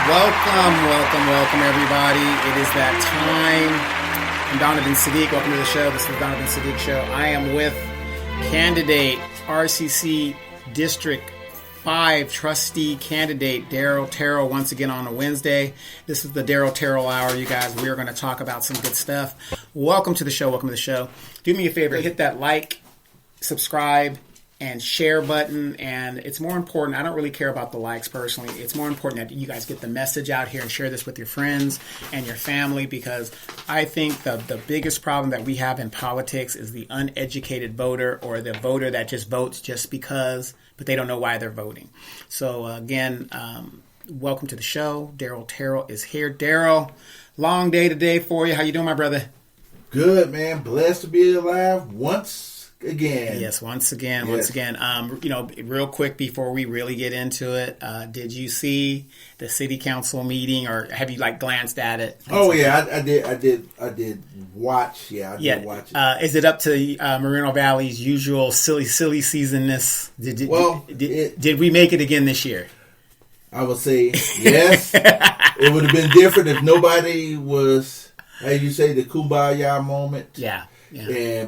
Welcome, everybody. It is that time. I'm Donovan Sadiq. Welcome to the show. This is the Donovan Sadiq Show. I am with candidate RCC District 5 trustee candidate Daryl Terrell once again on a Wednesday. This is the Daryl Terrell Hour, you guys. We are going to talk about some good stuff. Welcome to the show. Do me a favor. Hit that like, subscribe, and share button. And it's more important, I don't really care about the likes personally. It's more important that you guys get the message out here and share this with your friends and your family, because I think the biggest problem that we have in politics is the uneducated voter, or the voter that just votes just because, but they don't know why they're voting. So again, welcome to the show. Daryl Terrell is here. Daryl, long day today for you. How you doing, my brother? Good, man. Blessed to be alive once again. Yes, once again. Real quick before we really get into it, did you see the city council meeting, or have you glanced at it? I did watch. I did watch it. Is it up to Moreno Valley's usual silly seasonness? Did we make it again this year? I would say yes. It would have been different if nobody was, as you say, the kumbaya moment. Yeah.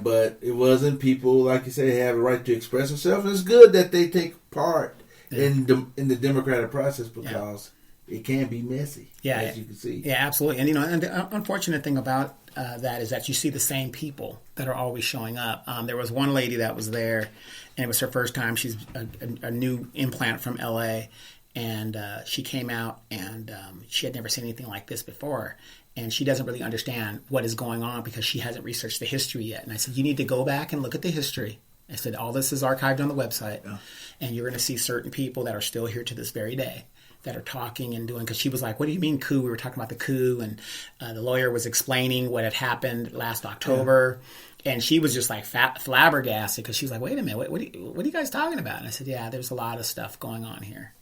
But it wasn't. People, like you say, have a right to express themselves. It's good that they take part in the democratic process, because it can be messy, as you can see. Yeah, absolutely. And the unfortunate thing about that is that you see the same people that are always showing up. There was one lady that was there, and it was her first time. She's a new implant from LA, and she came out, and she had never seen anything like this before. And she doesn't really understand what is going on because she hasn't researched the history yet. And I said, you need to go back and look at the history. I said, all this is archived on the website. Yeah. And you're going to see certain people that are still here to this very day that are talking and doing. Because she was like, what do you mean coup? We were talking about the coup. And the lawyer was explaining what had happened last October. Yeah. And she was just like flabbergasted, because she was like, wait a minute, what are you guys talking about? And I said, yeah, there's a lot of stuff going on here.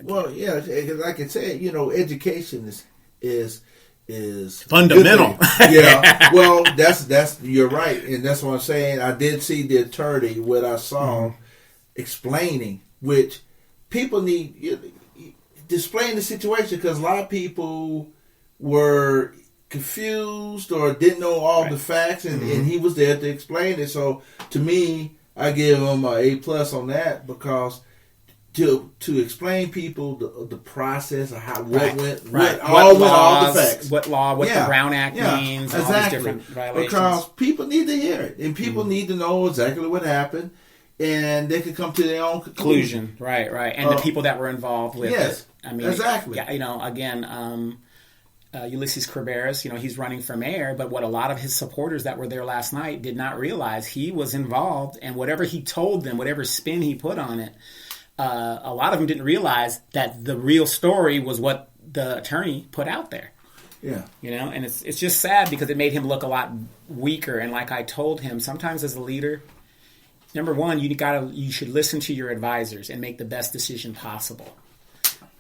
Like I said, education is fundamental. Yeah. Well, that's you're right, and that's what I'm saying. I did see the attorney, what I saw explaining, which people need displaying the situation, because a lot of people were confused or didn't know all the facts, and he was there to explain it. So to me, I give him an A+ on that, because to explain people the process of how what all the facts, what the Brown Act means, exactly. All these different violations. Because people need to hear it, and people need to know exactly what happened, and they can come to their own conclusion. Right, and the people that were involved with it. I mean, exactly. Again, Ulysses Carreras, he's running for mayor, but what a lot of his supporters that were there last night did not realize, he was involved, and whatever he told them, whatever spin he put on it. A lot of them didn't realize that the real story was what the attorney put out there. Yeah. And it's just sad, because it made him look a lot weaker. And like I told him, sometimes as a leader, number one, you should listen to your advisors and make the best decision possible.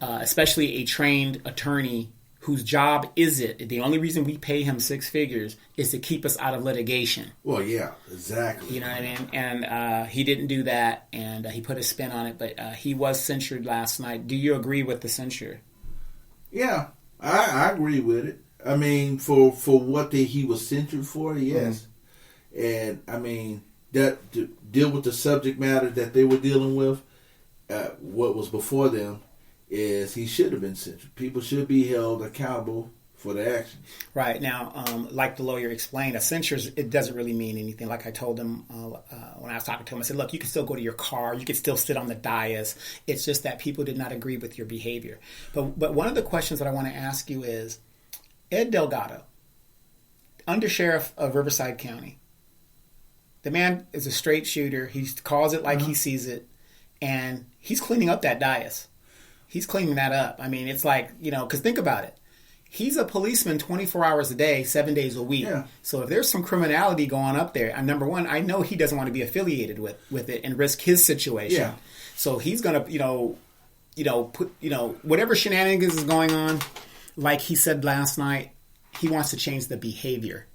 Especially a trained attorney whose job is it. The only reason we pay him 6 figures is to keep us out of litigation. Well, yeah, exactly. You know what I mean? And he didn't do that, and he put a spin on it, but he was censured last night. Do you agree with the censure? Yeah, I agree with it. I mean, for what he was censured for, yes. And, I mean, that to deal with the subject matter that they were dealing with, what was before them, is he should have been censored. People should be held accountable for the action. Right. Now, like the lawyer explained, a censure, it doesn't really mean anything. Like I told him when I was talking to him, I said, look, you can still go to your car. You can still sit on the dais. It's just that people did not agree with your behavior. But one of the questions that I want to ask you is, Ed Delgado, undersheriff of Riverside County, the man is a straight shooter. He calls it like he sees it, and he's cleaning up that dais. He's cleaning that up. I mean, it's like, because think about it. He's a policeman 24 hours a day, 7 days a week. Yeah. So if there's some criminality going up there, number one, I know he doesn't want to be affiliated with it and risk his situation. Yeah. So he's going to, put, whatever shenanigans is going on, like he said last night, he wants to change the behavior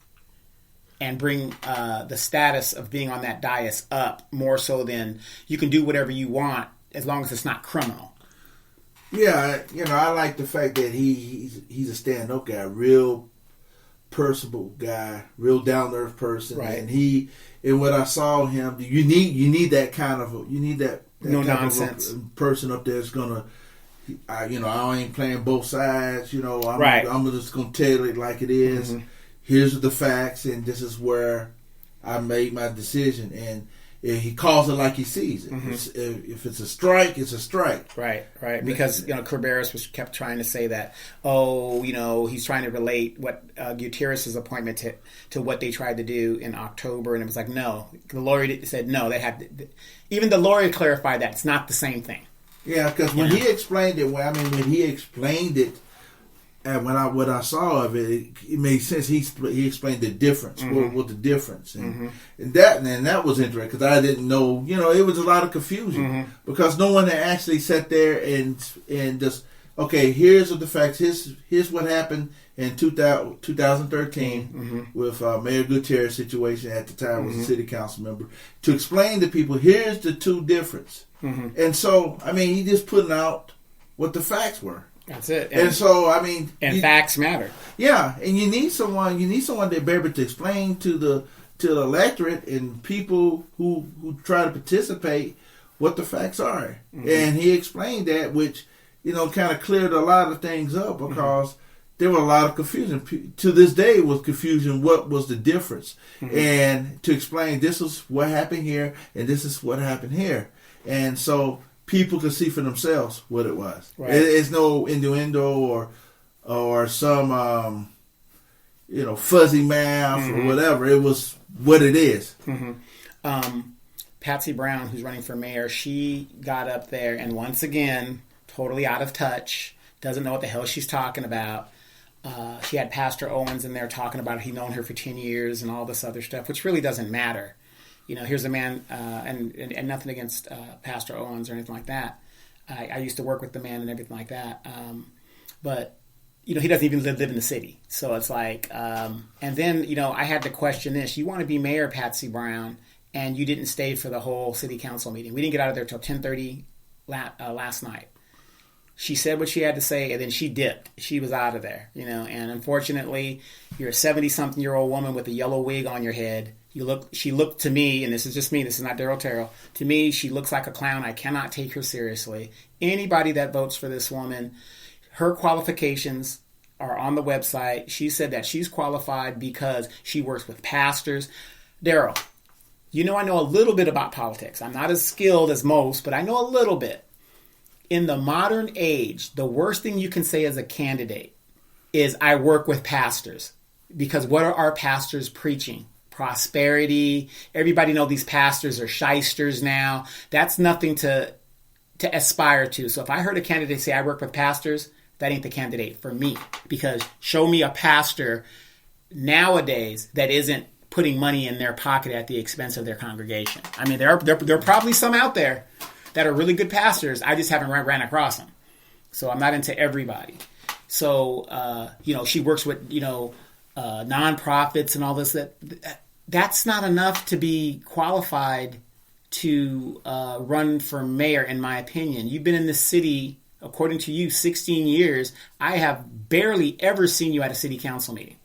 and bring the status of being on that dais up more so than you can do whatever you want as long as it's not criminal. Yeah, I like the fact that he's a stand-up guy, real personable guy, real down-to-earth person, right. And what I saw him, you need that kind of that no type nonsense of a person up there that's gonna, I ain't playing both sides. Right. I'm just gonna tell it like it is. Mm-hmm. Here's the facts, and this is where I made my decision. And he calls it like he sees it. Mm-hmm. If it's a strike, it's a strike. Right. Because Kerberos kept trying to say that, he's trying to relate what Gutierrez's appointment to what they tried to do in October, and it was like, no. The lawyer said no. They had even the lawyer clarified that it's not the same thing. Yeah, because when he explained it, and what I saw of it, it made sense. He explained the difference. Mm-hmm. What the difference, mm-hmm. and that was interesting because I didn't know. It was a lot of confusion mm-hmm. because no one had actually sat there and just here's the facts. Here's what happened in 2013 mm-hmm. with Mayor Gutierrez situation at the time was mm-hmm. a city council member to explain to people here's the two difference. Mm-hmm. And so he just putting out what the facts were. That's it. And so facts matter. Yeah, and you need someone to be able to explain to the electorate and people who try to participate what the facts are. Mm-hmm. And he explained that, which kind of cleared a lot of things up because mm-hmm. there was a lot of confusion. To this day, was confusion. What was the difference? Mm-hmm. And to explain, this is what happened here, and this is what happened here, and so people could see for themselves what it was. Right. It's no innuendo or some fuzzy math mm-hmm. or whatever. It was what it is. Mm-hmm. Patsy Brown, who's running for mayor, she got up there and once again, totally out of touch, doesn't know what the hell she's talking about. She had Pastor Owens in there talking about he'd known her for 10 years and all this other stuff, which really doesn't matter. Here's a man, and nothing against Pastor Owens or anything like that. I used to work with the man and everything like that. But he doesn't even live in the city. So it's like, and then, I had to question this. You want to be mayor, Patsy Brown, and you didn't stay for the whole city council meeting. We didn't get out of there till 10:30 last night. She said what she had to say, and then she dipped. She was out of there, and unfortunately, you're a 70-something-year-old woman with a yellow wig on your head. She looked to me, and this is just me, this is not Daryl Terrell. To me, she looks like a clown. I cannot take her seriously. Anybody that votes for this woman, her qualifications are on the website. She said that she's qualified because she works with pastors. Daryl, I know a little bit about politics. I'm not as skilled as most, but I know a little bit. In the modern age, the worst thing you can say as a candidate is I work with pastors. Because what are our pastors preaching? Prosperity. Everybody know these pastors are shysters now. That's nothing to aspire to. So if I heard a candidate say I work with pastors, that ain't the candidate for me. Because show me a pastor nowadays that isn't putting money in their pocket at the expense of their congregation. I mean, there are probably some out there that are really good pastors. I just haven't ran across them. So I'm not into everybody. So, she works with, nonprofits and all this. That's not enough to be qualified to run for mayor, in my opinion. You've been in this city, according to you, 16 years. I have barely ever seen you at a city council meeting.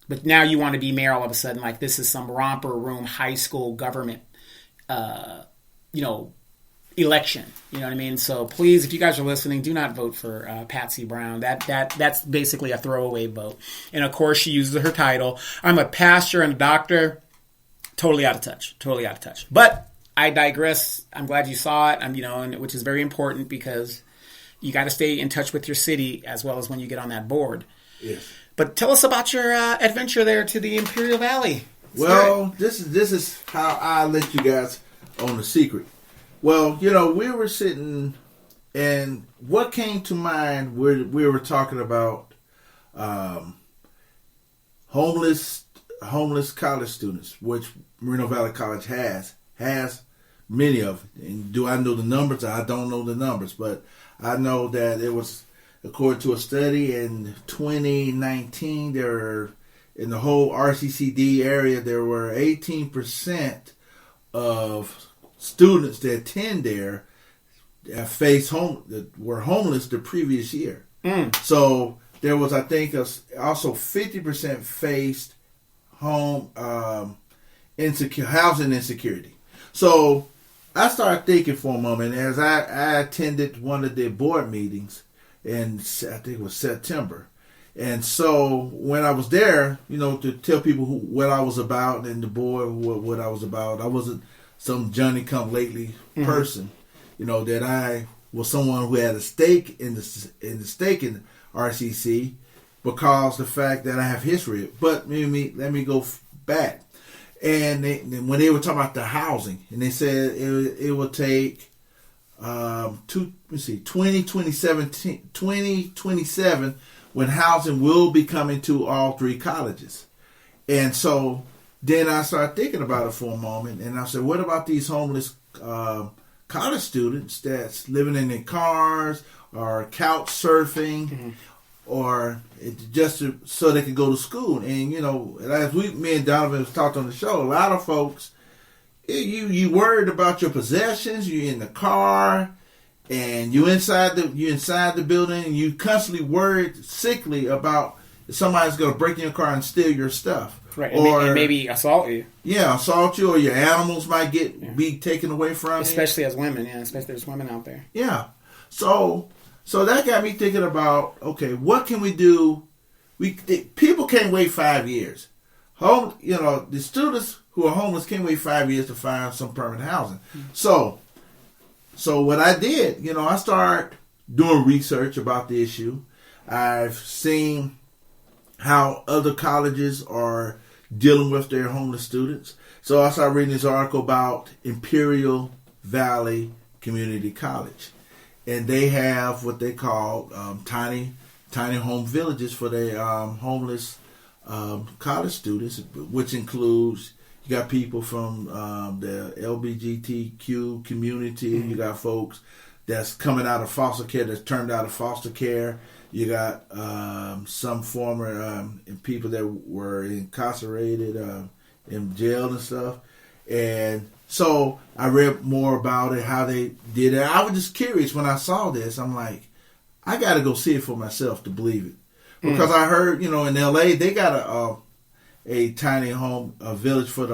But now you want to be mayor all of a sudden, like this is some romper room high school government, election. You know what I mean? So please, if you guys are listening, do not vote for Patsy Brown. That's basically a throwaway vote. And of course, she uses her title. I'm a pastor and a doctor. Totally out of touch. But I digress. I'm glad you saw it. Which is very important because you got to stay in touch with your city as well as when you get on that board. Yes. But tell us about your adventure there to the Imperial Valley. Well, this is how I let you guys on the secret. Well, we were sitting, and what came to mind, we were talking about homeless college students, which Moreno Valley College has many of them. And do I know the numbers? I don't know the numbers, but I know that it was, according to a study in 2019, there were, in the whole RCCD area, there were 18% of students that attend there that were homeless the previous year. So there was, I think, also 50% faced housing insecurity. So I started thinking for a moment as I attended one of their board meetings in, I think it was September. And so when I was there, to tell people what I was about and the board what I was about, I wasn't some Johnny come lately person. That I was someone who had a stake in the RCC because the fact that I have history. But let me go back. And when they were talking about the housing, and they said it will take 2027 when housing will be coming to all three colleges. And so then I started thinking about it for a moment, and I said, what about these homeless college students that's living in their cars or couch surfing or just so they can go to school? And, as me and Donovan talked on the show, a lot of folks, you worried about your possessions, you're in the car, and you're inside the building, and you constantly worried sickly about if somebody's going to break in your car and steal your stuff. Right, and maybe assault you. Yeah, assault you, or your animals might be taken away from you. Especially as women, especially there's women out there. Yeah. So that got me thinking about, okay, what can we do? People can't wait 5 years. The students who are homeless can't wait 5 years to find some permanent housing. So what I did, I started doing research about the issue. I've seen how other colleges are dealing with their homeless students. So I started reading this article about Imperial Valley Community College. And they have what they call tiny home villages for their homeless college students, which includes, you got people from the LGBTQ community. You got folks that's coming out of foster care, that's turned out of foster care. You got some former people that were incarcerated in jail and stuff. And so I read more about it, how they did it. I was just curious when I saw this. I'm like, I got to go see it for myself to believe it. Because I heard, in L.A., they got a tiny home, a village for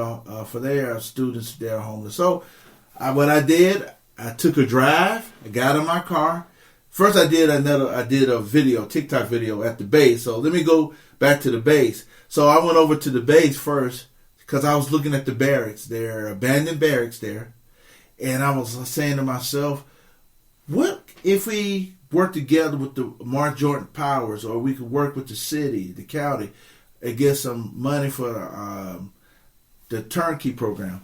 their students that are homeless. So what I did, I took a drive. I got in my car. First, I did a video, TikTok video at the base. So let me go back to the base. So I went over to the base first because I was looking at the barracks. There are abandoned barracks there. And I was saying to myself, what if we work together with the Mark Jordan Powers, or we could work with the city, the county, and get some money for the turnkey program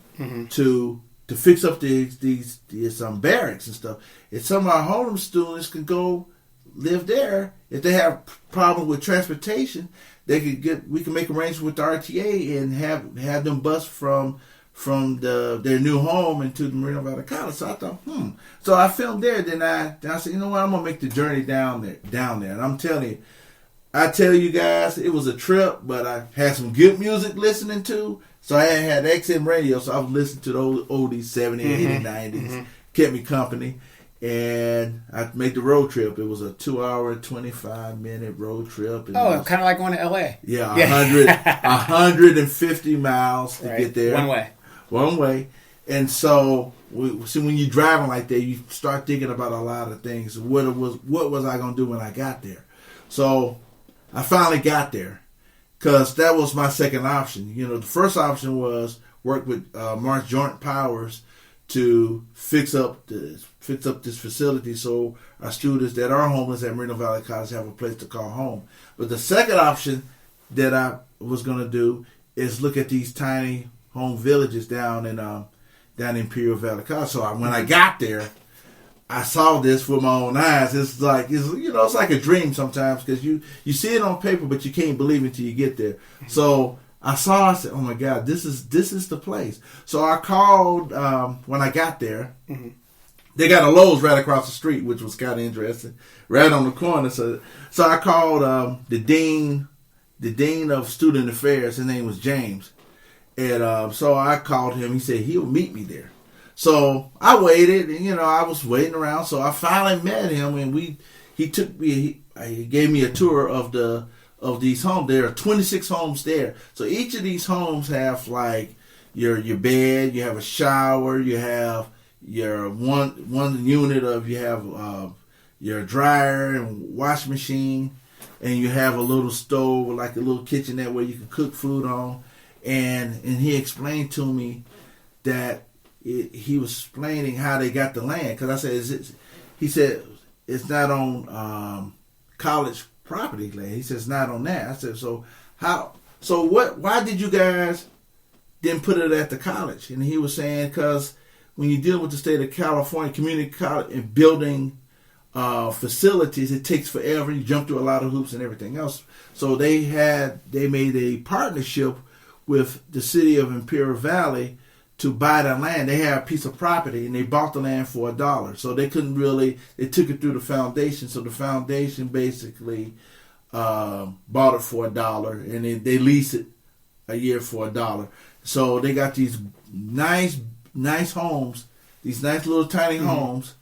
to fix up these barracks and stuff. If some of our homeless students can go live there, if they have problems with transportation, we can make arrangements with the RTA and have them bus from their new home into the Moreno Valley College. So I thought, So I filmed there. Then I said, you know what? I'm gonna make the journey down there. And I'm telling you, I tell you guys, it was a trip. But I had some good music listening to. So I had XM radio, so I was listening to those oldies, 70s, 80s, 90s. Kept me company. And I made the road trip. It was a 2-hour, 25-minute road trip. And kind of like going to L.A. Yeah, 150 miles to get there. One way. And so, when you're driving like that, you start thinking about a lot of things. What was I going to do when I got there? So, I finally got there. Because that was my second option. The first option was work with Mark Jordan Powers to fix up this facility so our students that are homeless at Moreno Valley College have a place to call home. But the second option that I was going to do is look at these tiny home villages down in Imperial Valley College. So when I got there, I saw this with my own eyes. It's like a dream sometimes because you see it on paper, but you can't believe it until you get there. So I said, oh my God, this is the place. So I called when I got there. They got a Lowe's right across the street, which was kind of interesting, right on the corner. So I called the dean of student affairs. His name was James, and so I called him. He said he'll meet me there. So I waited, and I was waiting around. So I finally met him, and he gave me a tour of these homes. There are 26 homes there. So each of these homes have like your bed, you have a shower, you have your one unit of you have your dryer and wash machine, and you have a little stove, like a little kitchenette where you can cook food on. And he explained to me that he was explaining how they got the land, because I said, he said it's not on college property land. He says it's not on that. I said, why did you guys didn't put it at the college? And he was saying, because when you deal with the state of California community college and building facilities, it takes forever. You jump through a lot of hoops and everything else. So they made a partnership with the city of Imperial Valley to buy the land. They had a piece of property, and they bought the land for $1. So they couldn't really, they took it through the foundation. So the foundation basically bought it for $1, and they leased it a year for $1. So they got these nice homes, these nice little tiny homes,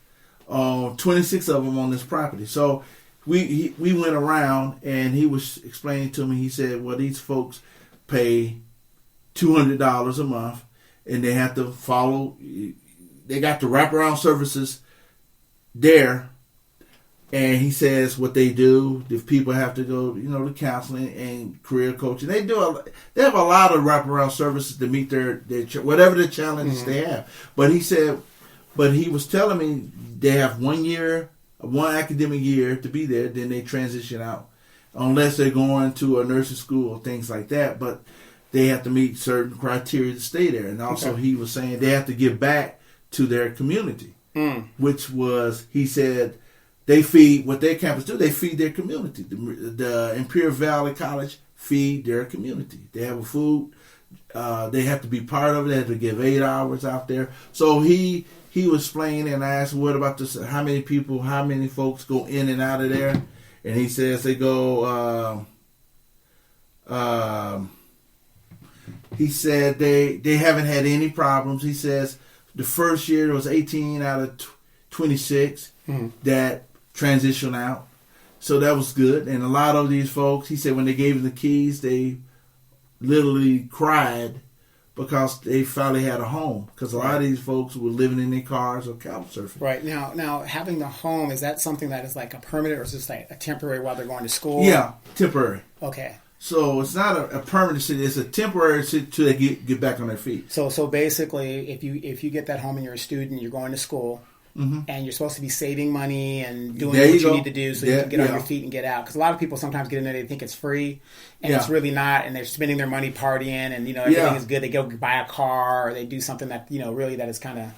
26 of them on this property. So we went around, and he was explaining to me, he said, well, these folks pay $200 a month, and they have to follow, they got the wraparound services there. And he says what they do, if people have to go, to counseling and career coaching, they have a lot of wraparound services to meet their whatever the challenges they have. But he was telling me they have 1 academic year to be there, then they transition out, unless they're going to a nursing school or things like that. But they have to meet certain criteria to stay there. And also he was saying they have to give back to their community, which was, he said, they feed, what their campus do, they feed their community. The Imperial Valley College feed their community. They have a food. They have to be part of it. They have to give 8 hours out there. So he was explaining, and I asked, what about this? How many folks go in and out of there? And he says they go, he said they haven't had any problems. He says the first year there was 18 out of 26 that transition out. So that was good. And a lot of these folks, he said when they gave him the keys, they literally cried because they finally had a home. Because a lot of these folks were living in their cars or couch surfing. Right. Now having the home, is that something that is like a permanent, or is this like a temporary while they're going to school? Yeah, temporary. Okay. So it's not a permanent city; it's a temporary city till they get back on their feet. So basically, if you get that home and you're a student, you're going to school, and you're supposed to be saving money and doing what you need to do so you can get on your feet and get out. Because a lot of people sometimes get in there, they think it's free, and it's really not, and they're spending their money partying, and everything is good. They go buy a car, or they do something that really that is kind of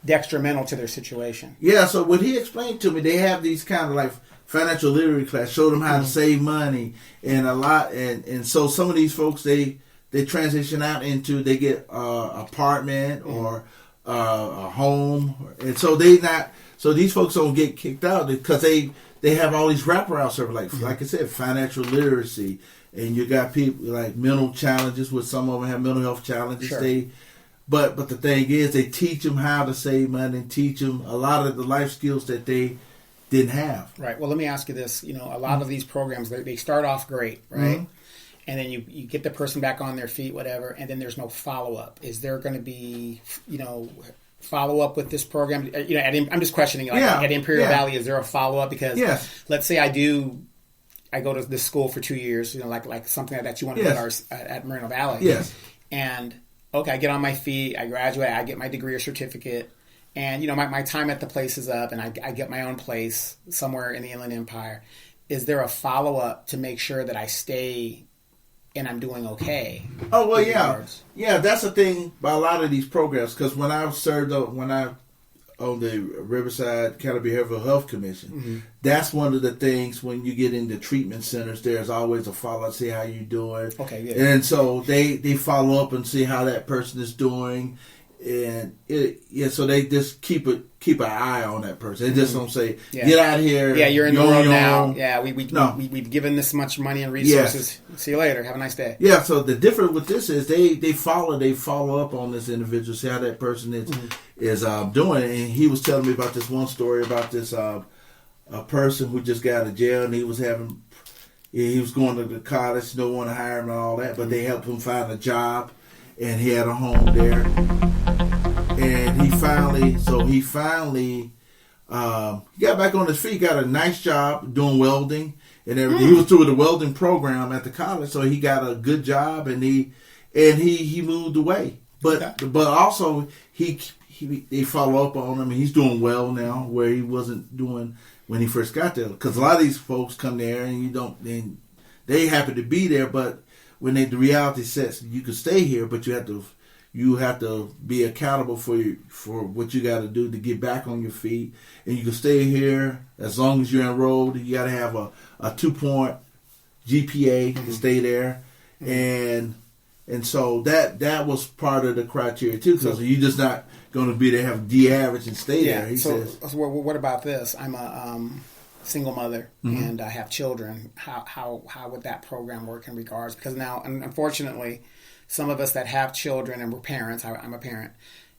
detrimental to their situation. Yeah. So what he explained to me, they have these kind of like financial literacy class, show them how to save money, and a lot, and so some of these folks they transition out into, they get apartment or a home, and so these folks don't get kicked out because they have all these wraparound services, like I said, financial literacy, and you got people like mental challenges, with some of them have mental health challenges. Sure. But the thing is, they teach them how to save money and teach them a lot of the life skills that they didn't have. Right. Well, let me ask you this. A lot of these programs, they start off great, right? And then you get the person back on their feet, whatever, and then there's no follow-up. Is there going to be, follow-up with this program? I'm just questioning, at Imperial Valley, is there a follow-up? Because let's say I go to this school for 2 years, like something like that you want to put at Moreno Valley. Yes. And, okay, I get on my feet, I graduate, I get my degree or certificate, and, my time at the place is up, and I get my own place somewhere in the Inland Empire. Is there a follow-up to make sure that I stay and I'm doing okay? Oh, well, yeah. Yeah, that's the thing by a lot of these programs, because when I served on the Riverside County Behavioral Health Commission, that's one of the things when you get into treatment centers, there's always a follow-up, see how you're doing. Okay, yeah. And so they follow up and see how that person is doing. so they just keep an eye on that person. They just don't say, "Get out of here." Yeah, you're in the world now. Own. Yeah, we've given this much money and resources. Yes. See you later. Have a nice day. Yeah. So the difference with this is they follow up on this individual, see how that person is doing. And he was telling me about this one story about this a person who just got out of jail, and he was going to the college, no one to hire him and all that, but they helped him find a job, and he had a home there. And he finally got back on his feet, got a nice job doing welding and everything. He was through the welding program at the college, so he got a good job, and he moved away. But also they follow up on him, and he's doing well now, where he wasn't doing when he first got there. Because a lot of these folks come there and they happen to be there, but when the reality sets, you can stay here, but you have to be accountable for what you got to do to get back on your feet. And you can stay here as long as you're enrolled. You got to have a 2-point GPA to stay there, and so that was part of the criteria too. Because you're just not going to be there, have D average and stay there. He says. So what about this? I'm a single mother and I have children. How would that program work in regards? Because now, unfortunately, some of us that have children and we're parents, I'm a parent,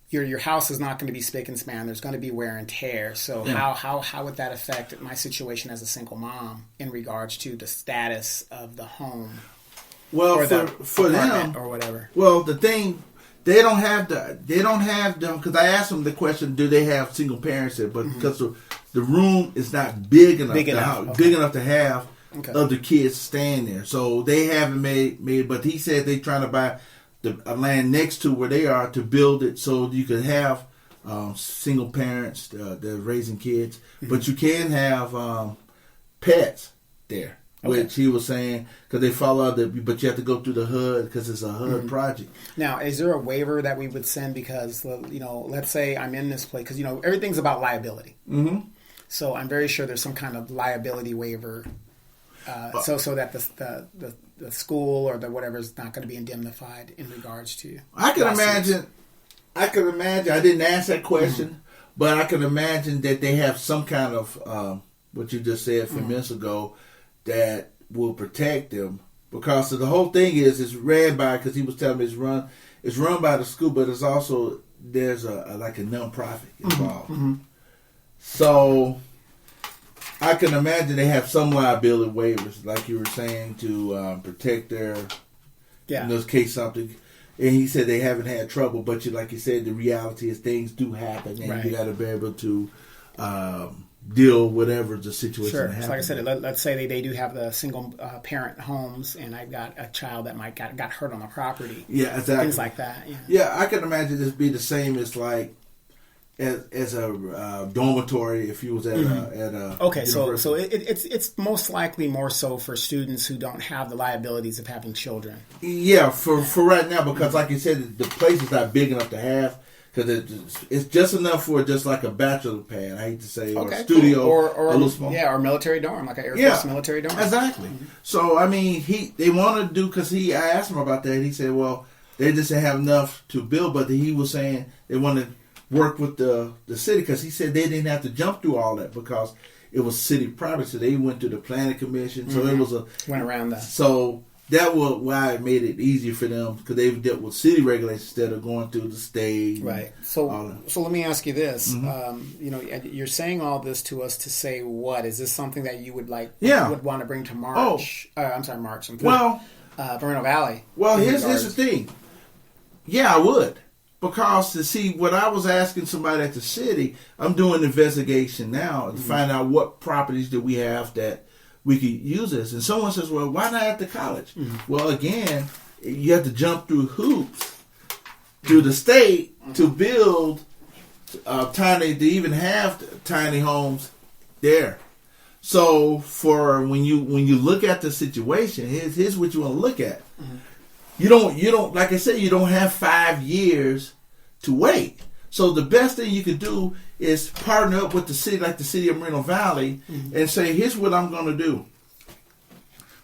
your house is not going to be spick and span. There's going to be wear and tear. So how would that affect my situation as a single mom in regards to the status of the home? Well, or for them or whatever. Well, the thing they don't have them because I asked them the question: do they have single parents there? But because the room is not big enough to have other kids staying there, so they haven't made. But he said they're trying to buy a land next to where they are to build it so you could have single parents that are raising kids, but you can have pets there. Okay. Which he was saying, because they follow but you have to go through the HUD because it's a HUD project. Now, is there a waiver that we would send? Because, let's say I'm in this place, because, everything's about liability. Mm-hmm. So I'm very sure there's some kind of liability waiver, so that the school or the whatever is not going to be indemnified in regards to. I can imagine. I didn't ask that question, but I can imagine that they have some kind of what you just said a few minutes ago. That will protect them, because the whole thing is ran by, because he was telling me it's run by the school, but it's also there's a non-profit involved. Mm-hmm. So I can imagine they have some liability waivers, like you were saying, to protect their in this case something. And he said they haven't had trouble, but like you said, the reality is things do happen, and you got to be able to. Deal whatever the situation. Sure. So like I said, let's say they do have the single parent homes, and I've got a child that might got hurt on the property. Yeah, exactly. Things like that. Yeah, I can imagine this be the same as like as a dormitory if you was at a okay. So it's most likely more so for students who don't have the liabilities of having children. Yeah, for right now, because like you said, the place is not big enough to have. Because it's just enough for just like a bachelor pad, I hate to say, or a studio, or a little small. Yeah, or military dorm, like an Air Force military dorm. Exactly. Mm-hmm. So, I mean, they want to do, because I asked him about that, and he said, well, they just didn't have enough to build, but he was saying they want to work with the city, because he said they didn't have to jump through all that, because it was city property, so they went to the planning commission, so it was went around that. So that was why it made it easier for them, because they dealt with city regulations instead of going through the state. Right. So let me ask you this. Mm-hmm. You're saying all this to us to say what? Is this something that you would would want to bring to March? I'm sorry, March. Imperial Valley. Well, here's the thing. Yeah, I would. Because to see what I was asking somebody at the city, I'm doing an investigation now to find out what properties that we have that we could use this. And someone says, well, why not at the college? Mm-hmm. Well, again, you have to jump through hoops through the state to build to even have tiny homes there. So for when you look at the situation, here's what you want to look at. Mm-hmm. You don't like I said, you don't have 5 years to wait. So the best thing you could do is partner up with the city, like the city of Imperial Valley, and say, here's what I'm going to do.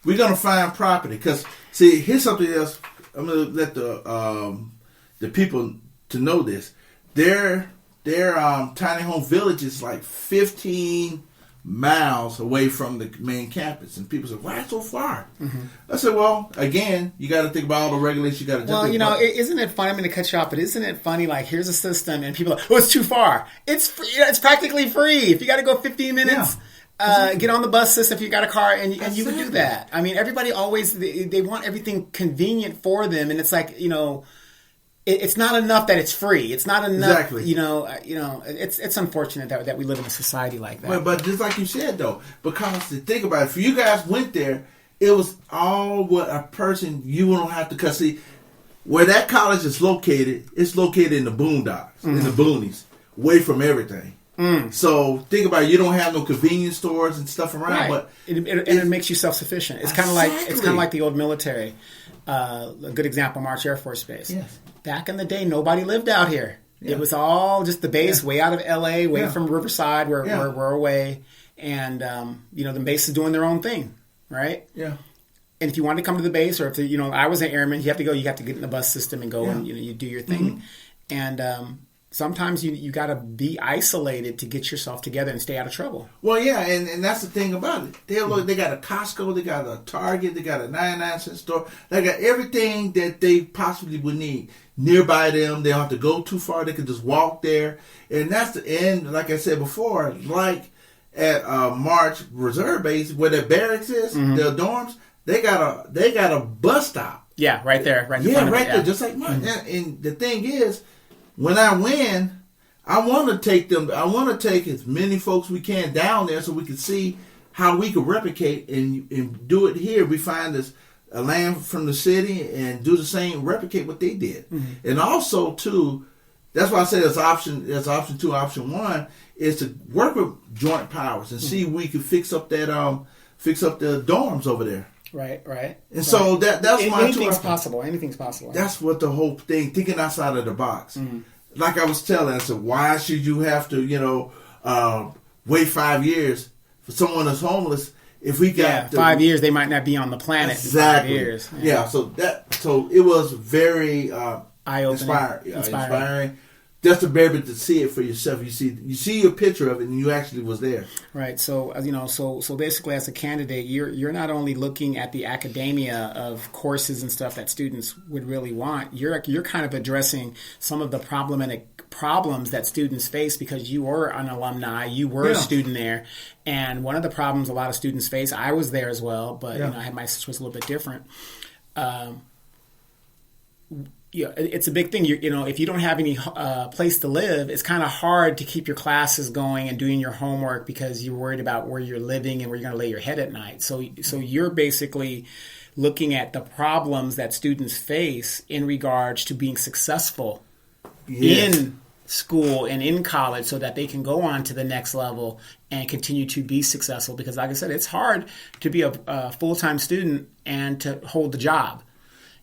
We're going to find property. Because, see, here's something else. I'm going to let the people to know this. Their tiny home village is like 15 miles away from the main campus, and people say, "Why so far?" Mm-hmm. I said, "Well, again, you got to think about all the regulations. You got to." Well, isn't it funny? I'm going to cut you off, but isn't it funny? Like, here's a system, and people are like, "Oh, it's too far. It's free. It's practically free. If you got to go 15 minutes." Yeah. Get on the bus system if you got a car, and you would do that. I mean, everybody always they want everything convenient for them, and it's like it's not enough that it's free. It's not enough. Exactly. It's unfortunate that we live in a society like that. But just like you said though, because to think about it, if you guys went there, it was all what a person you don't have to. Cause see, where that college is located, it's located in the boondocks, in the boonies, away from everything. Mm. So think about it. You don't have no convenience stores and stuff around, right. But it makes you self-sufficient. It's kind of like the old military. A good example, March Air Force Base. Yes. Back in the day, nobody lived out here. Yeah. It was all just the base, way out of LA, way from Riverside, where we're away, and the base is doing their own thing, right? Yeah. And if you wanted to come to the base, or if I was an airman, you have to go. You have to get in the bus system and go, and you do your thing, and sometimes you got to be isolated to get yourself together and stay out of trouble. Well, yeah, and that's the thing about it. They got a Costco, they got a Target, they got a 99-cent store. They got everything that they possibly would need nearby them. They don't have to go too far. They can just walk there. And that's the end, like I said before, like at March Reserve Base, where the barracks is, the dorms, they got a bus stop. Yeah, right there. Right there, just like March. And the thing is, when I win, I want to take them. I want to take as many folks we can down there so we can see how we can replicate and do it here. We find this a land from the city and do the same, replicate what they did. Mm-hmm. And also too, that's why I said there's option 2, option 1 is to work with joint powers and see if we can fix up the dorms over there. Right. And so that's why anything's possible. Anything's possible. That's what the whole thing, thinking outside of the box. Mm-hmm. Like I was telling, I said, why should you have to, wait 5 years for someone that's homeless? If we got 5 years, they might not be on the planet. Exactly. In 5 years. Yeah. So it was very eye-opening, inspiring. Just to be able to see it for yourself, you see a picture of it, and you actually was there. Right. So so basically, as a candidate, you're not only looking at the academia of courses and stuff that students would really want. You're kind of addressing some of the problems that students face because you were an alumni, you were a student there, and one of the problems a lot of students face. I was there as well, but I had my situation was a little bit different. It's a big thing. If you don't have any place to live, it's kind of hard to keep your classes going and doing your homework because you're worried about where you're living and where you're going to lay your head at night. So you're basically looking at the problems that students face in regards to being successful in school and in college so that they can go on to the next level and continue to be successful. Because like I said, it's hard to be a full-time student and to hold the job.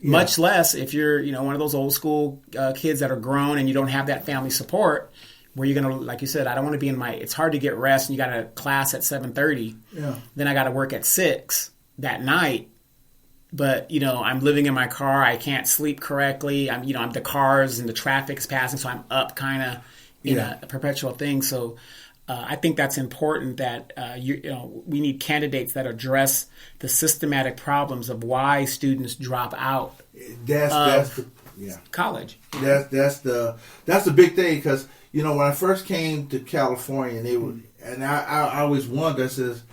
Yeah. Much less if you're, one of those old school kids that are grown and you don't have that family support where you're going to, like you said, I don't want to be it's hard to get rest and you got a class at 7:30. Yeah. Then I got to work at 6 that night. But, I'm living in my car. I can't sleep correctly. I'm the cars and the traffic is passing. So I'm up kind of in a perpetual thing. So I think that's important that we need candidates that address the systematic problems of why students drop out. That's college. That's the big thing because when I first came to California, and I always wondered, I says,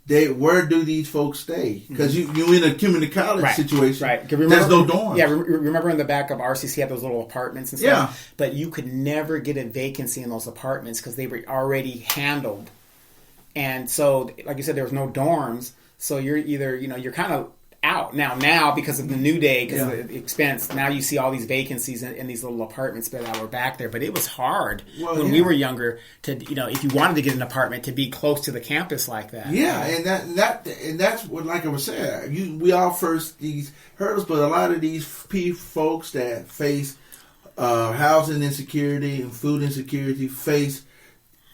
where do these folks stay? Because you in a community college situation. Right. There's no dorms. Yeah, remember in the back of RCC had those little apartments and stuff? Yeah. But you could never get a vacancy in those apartments because they were already handled. And so, like you said, there was no dorms. So you're either, you're kind of out. Now because of the new day, because of the expense, now you see all these vacancies in these little apartments that were back there. But it was hard when we were younger to, if you wanted to get an apartment, to be close to the campus like that. Yeah, and that's what, like I was saying, we all face these hurdles, but a lot of these folks that face housing insecurity and food insecurity face,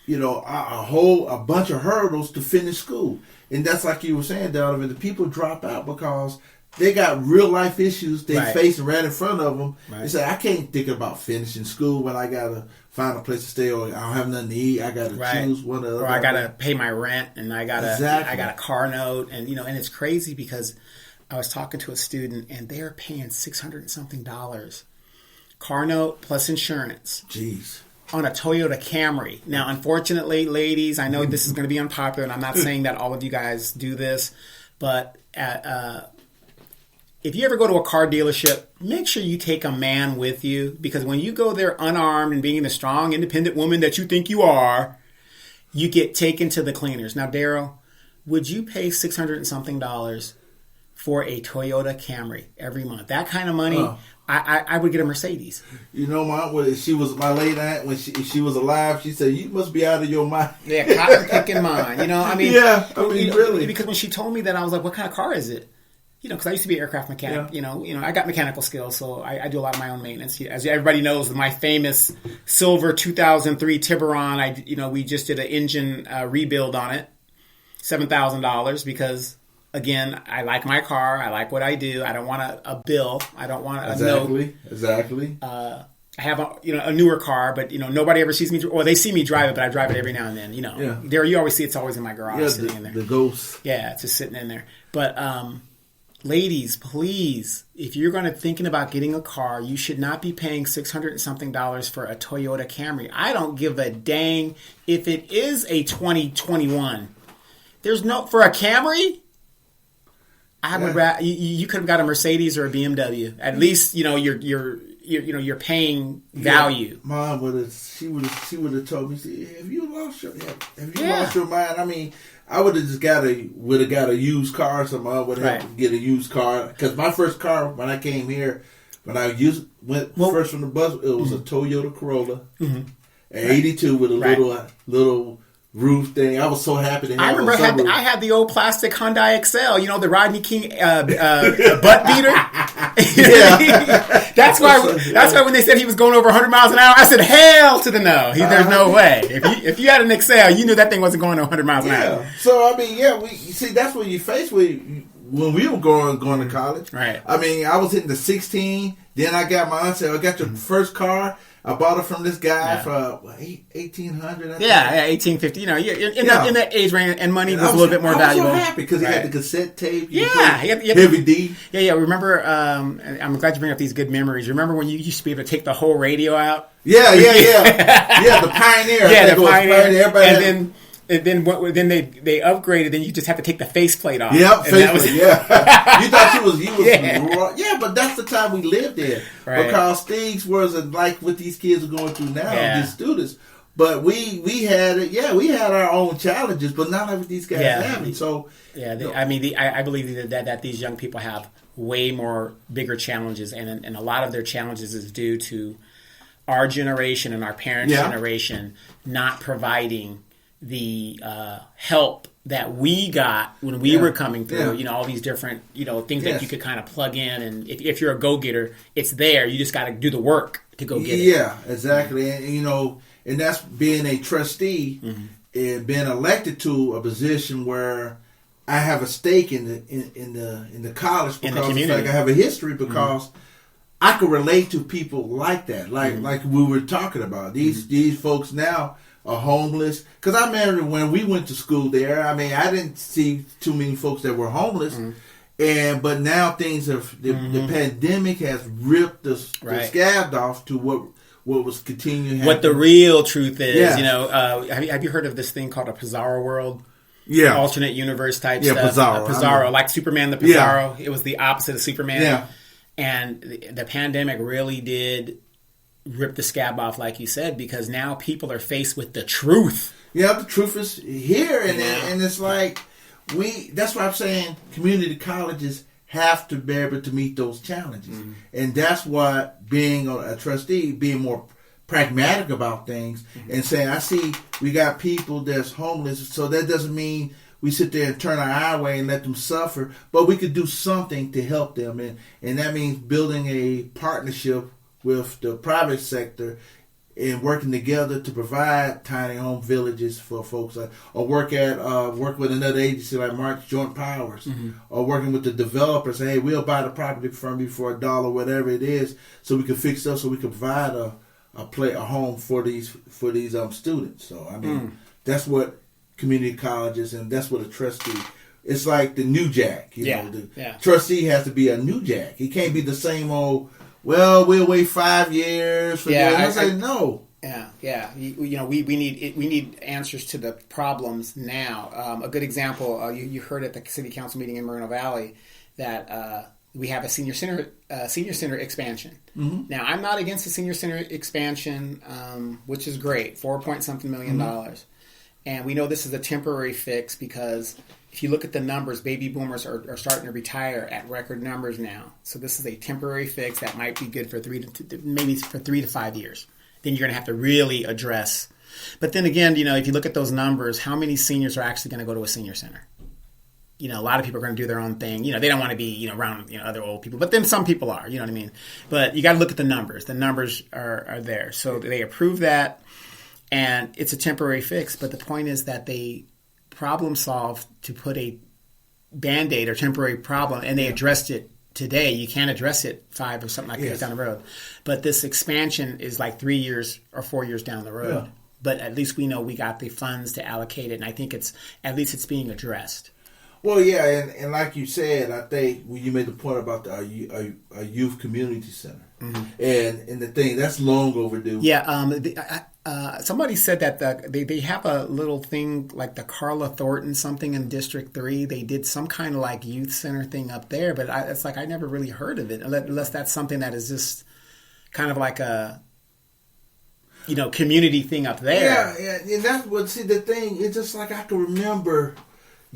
a bunch of hurdles to finish school. And that's like you were saying, Donovan, the people drop out because they got real life issues they Right. facing right in front of them. Right. They say, I can't think about finishing school when I gotta find a place to stay, or I don't have nothing to eat. I gotta Right. choose one or the other. Or I gotta pay my rent, and I got Exactly. a car note, and and it's crazy because I was talking to a student, and they're paying $600 and something, car note plus insurance. Jeez. On a Toyota Camry. Now, unfortunately, ladies, I know this is going to be unpopular, and I'm not saying that all of you guys do this, but if you ever go to a car dealership, make sure you take a man with you, because when you go there unarmed and being the strong, independent woman that you think you are, you get taken to the cleaners. Now, Daryl, would you pay $600 and something for a Toyota Camry every month? That kind of money, I would get a Mercedes. You know, she was my late aunt when she was alive. She said, "You must be out of your mind." Yeah, cotton picking mine. I mean, really, because when she told me that, I was like, "What kind of car is it?" Because I used to be an aircraft mechanic. Yeah. I got mechanical skills, so I do a lot of my own maintenance. As everybody knows, my famous silver 2003 Tiburon. We just did an engine rebuild on it, $7,000 because. Again, I like my car. I like what I do. I don't want a bill. I don't want a note. Exactly. I have a newer car, but nobody ever sees me. Or they see me drive it, but I drive it every now and then. Yeah. There you always see it's always in my garage, sitting in there. The ghost. Yeah, it's just sitting in there. But ladies, please, if you're going to thinking about getting a car, you should not be paying $600 and something for a Toyota Camry. I don't give a dang if it is a 2021. There's no for a Camry. I would rather you could have got a Mercedes or a BMW. At least you're paying value. Mom would have told me, have you lost your mind? I mean, I would have just got a used car. So Mom would have to get a used car, because my first car when I came here, when I first from the bus, it was a Toyota Corolla, an '82 with a little roof thing. I was so happy to have. I remember I had the old plastic Hyundai Excel, the Rodney King butt beater. Yeah. That's why when they said he was going over 100 miles an hour, I said, hell to the no. There's no way. If you had an Excel, you knew that thing wasn't going to 100 miles an hour. So I mean, that's what you face with when we were going to college. Right. I mean, I was hitting the 16. Then I got my aunt said, I got your first car. I bought it from this guy for $1,800. Yeah, 1850. In that age range, and money was a little bit more valuable. I was so happy because he had the cassette tape. Heavy D. Yeah. Remember? I'm glad you bring up these good memories. Remember when you used to be able to take the whole radio out? Yeah. The Pioneer. Yeah, the Pioneer. And then they upgraded. Then you just have to take the faceplate off. Yep, faceplate. You thought he was yeah, but that's the time we lived in, because things wasn't like what these kids are going through now, these students. But we had it. Yeah, we had our own challenges, but not like what these guys have. So I believe that these young people have way more bigger challenges, and a lot of their challenges is due to our generation and our parents' generation not providing the help that we got when we were coming through. All these different things that you could kind of plug in, and if you're a go-getter, it's there. You just got to do the work to go get it. Yeah, exactly. And that's being a trustee and being elected to a position where I have a stake in the college, because in the community. It's like I have a history, because I could relate to people like that, like we were talking about. These folks now are homeless. Because I remember when we went to school there, I mean, I didn't see too many folks that were homeless. But now things have, the pandemic has ripped the scab off to what was continuing happening. What the real truth is, have you heard of this thing called a Pizarro world? Yeah. Alternate universe type stuff. Pizarro. Like Superman the Pizarro. Yeah. It was the opposite of Superman. Yeah. And the pandemic really did rip the scab off, like you said, because now people are faced with the truth. Yeah, the truth is here, and it's like that's why I'm saying community colleges have to be able to meet those challenges. And that's why being a trustee, being more pragmatic about things and saying, I see we got people that's homeless, so that doesn't mean we sit there and turn our eye away and let them suffer, but we could do something to help them. And that means building a partnership with the private sector and working together to provide tiny home villages for folks, or work with another agency like March Joint Powers, or working with the developers. Hey, we'll buy the property from you for $1, whatever it is, so we can fix it up, so we can provide a home for these students. So I mean, that's what community colleges, and that's what a trustee. It's like the new jack. You know, the trustee has to be a new jack. He can't be the same old. Well, we'll wait 5 years for that. I say no. Yeah. We need answers to the problems now. A good example, you heard at the city council meeting in Moreno Valley that we have a senior center expansion. Now, I'm not against the senior center expansion, which is great, $4-point-something million. And we know this is a temporary fix because if you look at the numbers, baby boomers are starting to retire at record numbers now. So this is a temporary fix that might be good for 3 to 5 years. Then you're going to have to really address. But then again, if you look at those numbers, how many seniors are actually going to go to a senior center? A lot of people are going to do their own thing. They don't want to be, around, other old people. But then some people are, you know what I mean? But you got to look at the numbers. The numbers are there. So they approve that, and it's a temporary fix. But the point is that they problem solved to put a Band-Aid or temporary problem, and they addressed it today. You can't address it 5 or something like that down the road. But this expansion is like 3 years or 4 years down the road. Yeah. But at least we know we got the funds to allocate it, and I think at least it's being addressed. Well, yeah, and like you said, I think you made the point about a youth community center, and the thing that's long overdue. Yeah, somebody said that they have a little thing like the Carla Thornton something in District 3. They did some kind of like youth center thing up there, but it's like I never really heard of it unless that's something that is just kind of like a community thing up there. Yeah, and that's what. See, the thing, it's just like I can remember.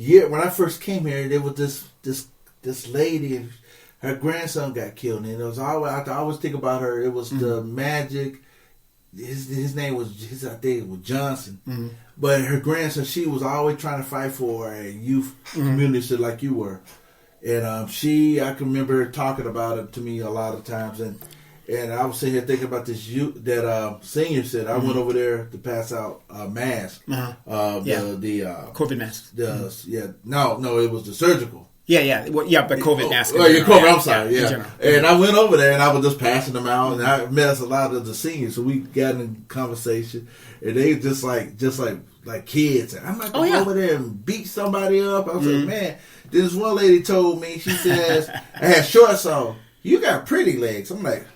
Yeah, when I first came here, there was this lady, and her grandson got killed, and it was always I always think about her. It was the Magic. His name was I think it was Johnson, but her grandson. She was always trying to fight for a youth community, like you were, and I can remember her talking about it to me a lot of times, and I was sitting here thinking about this senior said. I went over there to pass out masks. The COVID masks. No, it was the surgical. But COVID masks. COVID. I'm sorry. Yeah. And I went over there and I was just passing them out, and I met a lot of the seniors, so we got in conversation, and they just like kids. And I'm like, go over there and beat somebody up. I was like, man. This one lady told me. She says, I had shorts on. You got pretty legs. I'm like.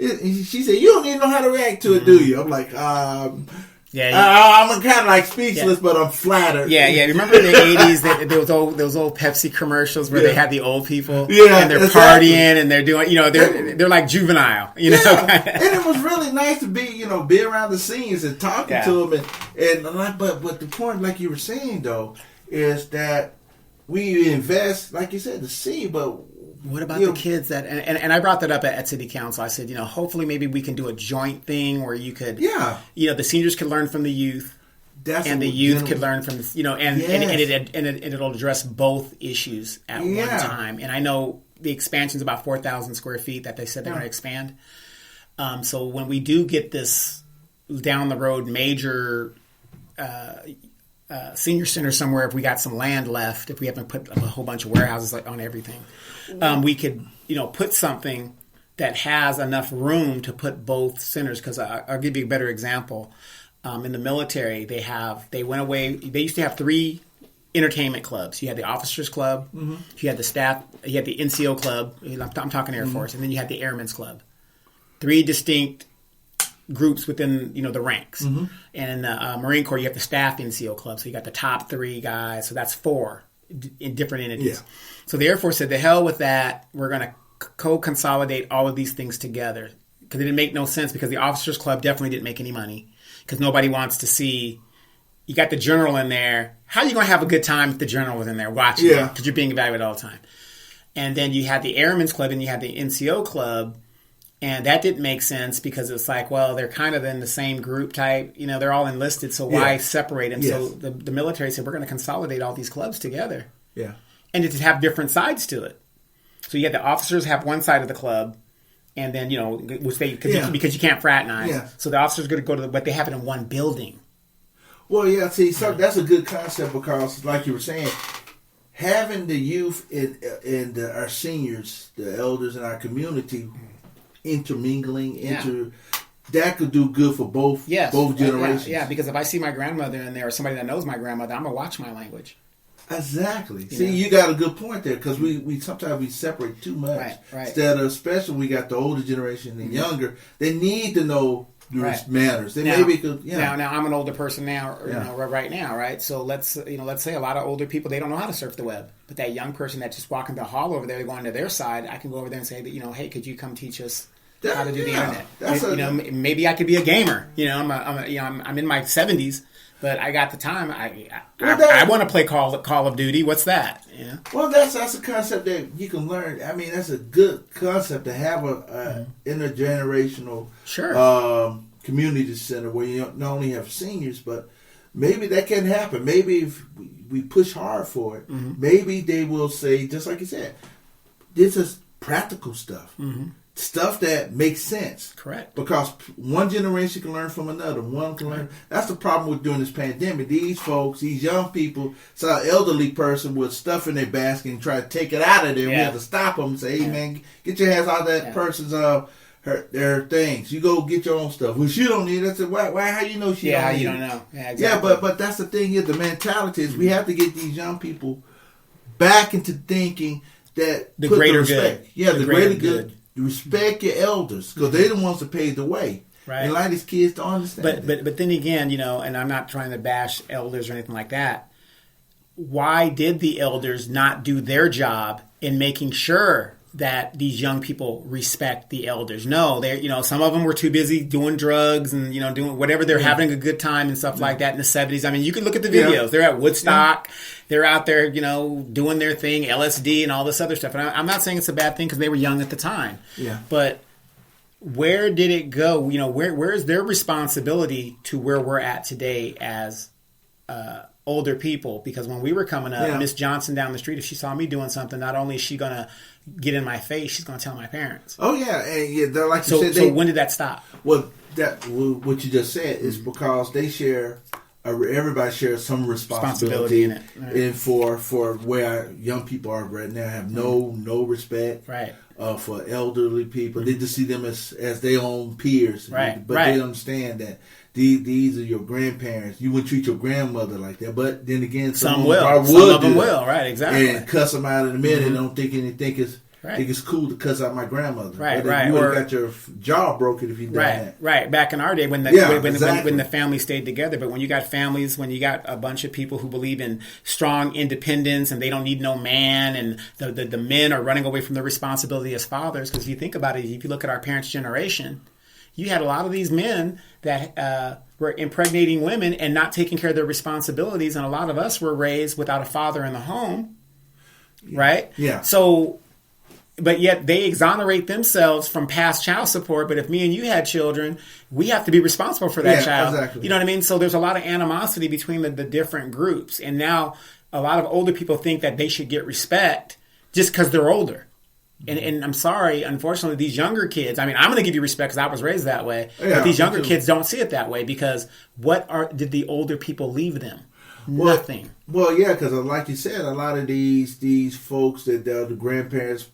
She said, "You don't even know how to react to it, do you?" I'm like, I'm kind of like speechless, but I'm flattered. Yeah. Remember in the '80s, those old Pepsi commercials where they had the old people, and they're partying and they're doing, they're like juvenile, and it was really nice to be around the scenes and talking to them, but the point, like you were saying though, is that we invest, like you said, the seed, but. What about the kids that, and I brought that up at City Council. I said, hopefully maybe we can do a joint thing where you could, the seniors could learn from the youth, and the youth could learn from, and it'll address both issues at one time. And I know the expansion's about 4,000 square feet that they said they're going to expand. So when we do get this down the road major senior center somewhere, if we got some land left, if we haven't put a whole bunch of warehouses on everything, we could put something that has enough room to put both centers. Because I'll give you a better example. In the military, they went away. They used to have 3 entertainment clubs. You had the officers club, you had the staff, you had the NCO club. I'm talking Air Force, and then you had the Airmen's club. 3 distinct groups within the ranks. And in the Marine Corps, you have the staff NCO club, so you got the top 3 guys, so that's 4 in different entities. So the Air Force said, the hell with that, we're going to co-consolidate all of these things together, because it didn't make no sense, because the officers club definitely didn't make any money, because nobody wants to see, you got the general in there, how are you going to have a good time if the general was in there watching you, because you're being evaluated all the time. And then you had the Airmen's club and you had the NCO club. And that didn't make sense, because it's like, well, they're kind of in the same group type. They're all enlisted, so why separate them? So the military said, we're going to consolidate all these clubs together. Yeah. And to have different sides to it. So you had the officers have one side of the club, And then, because you can't fraternize. Yeah. So the officer's going to go to but they have it in one building. Well, yeah, see, so that's a good concept because, like you were saying, having the youth and our seniors, the elders in our community, intermingling, that could do good for both generations. Yeah, because if I see my grandmother in there or somebody that knows my grandmother, I'm going to watch my language. Exactly. You got a good point there because we sometimes we separate too much. Right. Instead of, especially when we got the older generation and younger, they need to know the manners. They maybe could. Now I'm an older person now, right now, right? So let's say a lot of older people, they don't know how to surf the web, but that young person that's just walking the hall over there, going to their side, I can go over there and say that hey, could you come teach us how to do the internet? Maybe I could be a gamer. I'm in my 70s. But I got the time. I want to play Call of Duty. What's that? Yeah. Well, that's a concept that you can learn. I mean, that's a good concept to have a intergenerational community center where you not only have seniors, but maybe that can happen. Maybe if we push hard for it, maybe they will say, just like you said, this is practical stuff. Stuff that makes sense. Correct. Because one generation can learn from another. One can learn. That's the problem with doing this pandemic. These folks, these young people, saw an elderly person with stuff in their basket and try to take it out of there. We have to stop them and say, hey, man, get your hands out of that person's their things. You go get your own stuff. Well, she don't need it. I said, why? How you know she don't need it? You don't know. Yeah, exactly. But that's the thing here. The mentality is we have to get these young people back into thinking that the greater good. Yeah, the greater good. You respect your elders because they're the ones that paved the way. Right. And a lot of these kids don't understand. But then again, and I'm not trying to bash elders or anything like that. Why did the elders not do their job in making sure that these young people respect the elders? No, they some of them were too busy doing drugs and doing whatever. They're having a good time and stuff like that in the 70s. I mean, you can look at the videos. They're at Woodstock. They're out there, doing their thing, LSD and all this other stuff. And I'm not saying it's a bad thing because they were young at the time. Yeah. But where did it go? Where is their responsibility to where we're at today as older people? Because when we were coming up, Miss Johnson down the street, if she saw me doing something, not only is she going to get in my face, she's going to tell my parents. Oh, yeah. And like you said. So when did that stop? Well, what you just said is because they share... everybody shares some responsibility in it, right. And for where young people are right now have no respect for elderly people. They just see them as their own peers, but they understand that these are your grandparents. You wouldn't treat your grandmother like that, but then again, some of them will, right? Exactly, and cuss them out in a minute. And don't think anything. I think it's cool to cuss out my grandmother. Right. You would have got your jaw broken if you did that. Right. Back in our day when the family stayed together. But when you got families, when you got a bunch of people who believe in strong independence and they don't need no man, and the men are running away from their responsibility as fathers. Because if you think about it, if you look at our parents' generation, you had a lot of these men that were impregnating women and not taking care of their responsibilities. And a lot of us were raised without a father in the home. Right? Yeah. So... But yet they exonerate themselves from past child support. But if me and you had children, we have to be responsible for that child. Exactly. You know what I mean? So there's a lot of animosity between the different groups. And now a lot of older people think that they should get respect just because they're older. And I'm sorry, unfortunately, these younger kids, I mean, I'm going to give you respect because I was raised that way. Yeah, but these younger kids don't see it that way because did the older people leave them? Nothing. Well, yeah, because like you said, a lot of these folks that the grandparents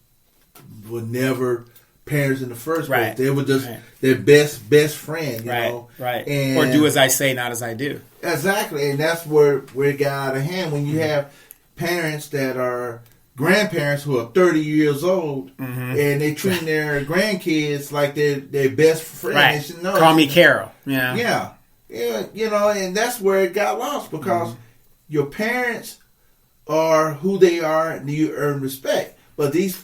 were never parents in the first place. They were just their best friend, you know. Right. And, or do as I say, not as I do. Exactly. And that's where it got out of hand. When you have parents that are grandparents who are 30 years old and they treat their grandkids like their best friend. Right. They should know. Call me Carol. Yeah. Yeah. And that's where it got lost because your parents are who they are and you earn respect. But these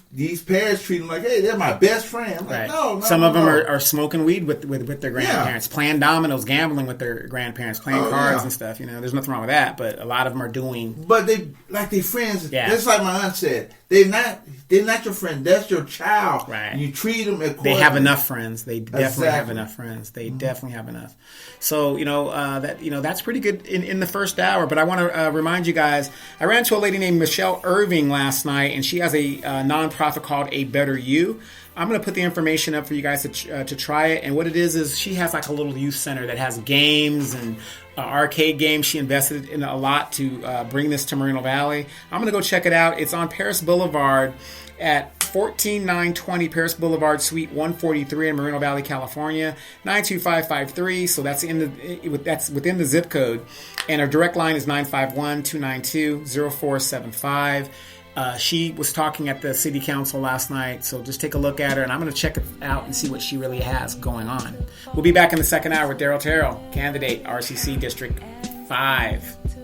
parents treat them like, hey, they're my best friend. I'm like, no. Some of them are smoking weed with their grandparents, playing dominoes, gambling with their grandparents, playing cards and stuff. There's nothing wrong with that. But a lot of them are doing. But they like their friends. Yeah. Just like my aunt said, they're not your friend. That's your child. Right. You treat them accordingly. They have enough friends. They definitely have enough friends. They definitely have enough. So that's pretty good in the first hour. But I want to remind you guys, I ran into a lady named Michelle Irving last night, and she has a nonprofit called A Better You. I'm going to put the information up for you guys to try it. And what it is she has like a little youth center that has games and arcade games. She invested in a lot to bring this to Moreno Valley. I'm going to go check it out. It's on Paris Boulevard at 14920 Paris Boulevard, Suite 143 in Moreno Valley, California, 92553. So that's within the zip code. And our direct line is 951-292-0475. She was talking at the city council last night, so just take a look at her, and I'm going to check it out and see what she really has going on. We'll be back in the second hour with Daryl Terrell, candidate, RCC District 5.